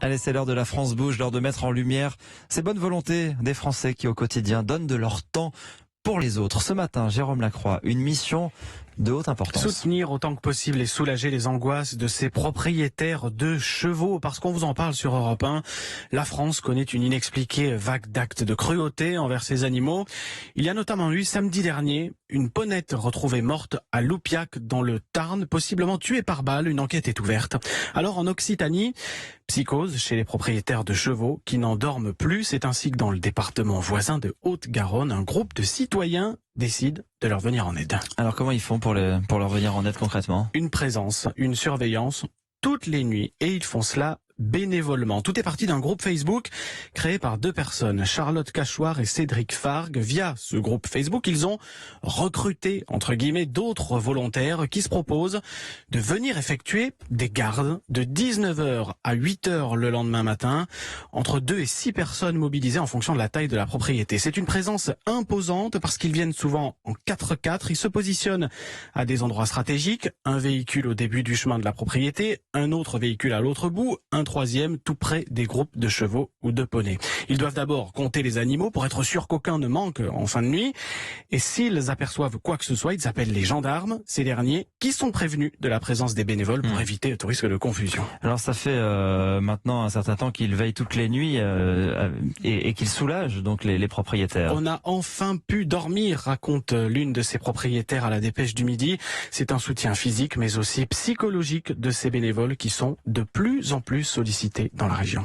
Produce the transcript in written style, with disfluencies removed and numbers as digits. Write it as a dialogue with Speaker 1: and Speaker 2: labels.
Speaker 1: Allez, c'est l'heure de la France Bouge, l'heure de mettre en lumière ces bonnes volontés des Français qui au quotidien donnent de leur temps pour les autres. Ce matin, Jérôme Lacroix, une mission de haute importance.
Speaker 2: Soutenir autant que possible et soulager les angoisses de ces propriétaires de chevaux, parce qu'on vous en parle sur Europe 1. La France connaît une inexpliquée vague d'actes de cruauté envers ces animaux. Il y a notamment eu samedi dernier une ponette retrouvée morte à Loupiac dans le Tarn, possiblement tuée par balle. Une enquête est ouverte. Alors en Occitanie, psychose chez les propriétaires de chevaux qui n'en dorment plus. C'est ainsi que dans le département voisin de Haute-Garonne, un groupe de citoyens décide de leur venir en aide.
Speaker 1: Alors comment ils font pour leur venir en aide concrètement ?
Speaker 2: Une présence, une surveillance toutes les nuits, et ils font cela bénévolement. Tout est parti d'un groupe Facebook créé par deux personnes, Charlotte Cachoir et Cédric Fargue. Via ce groupe Facebook, ils ont recruté, entre guillemets, d'autres volontaires qui se proposent de venir effectuer des gardes de 19h à 8h le lendemain matin, entre 2 et 6 personnes mobilisées en fonction de la taille de la propriété. C'est une présence imposante parce qu'ils viennent souvent en 4x4. Ils se positionnent à des endroits stratégiques, un véhicule au début du chemin de la propriété, un autre véhicule à l'autre bout, un troisième tout près des groupes de chevaux ou de poneys. Ils doivent d'abord compter les animaux pour être sûr qu'aucun ne manque en fin de nuit. Et s'ils aperçoivent quoi que ce soit, ils appellent les gendarmes, ces derniers, qui sont prévenus de la présence des bénévoles pour éviter tout risque de confusion.
Speaker 1: Alors ça fait maintenant un certain temps qu'ils veillent toutes les nuits et qu'ils soulagent donc les propriétaires.
Speaker 2: On a enfin pu dormir, raconte l'une de ces propriétaires à la Dépêche du Midi. C'est un soutien physique mais aussi psychologique de ces bénévoles qui sont de plus en plus sollicités dans la région.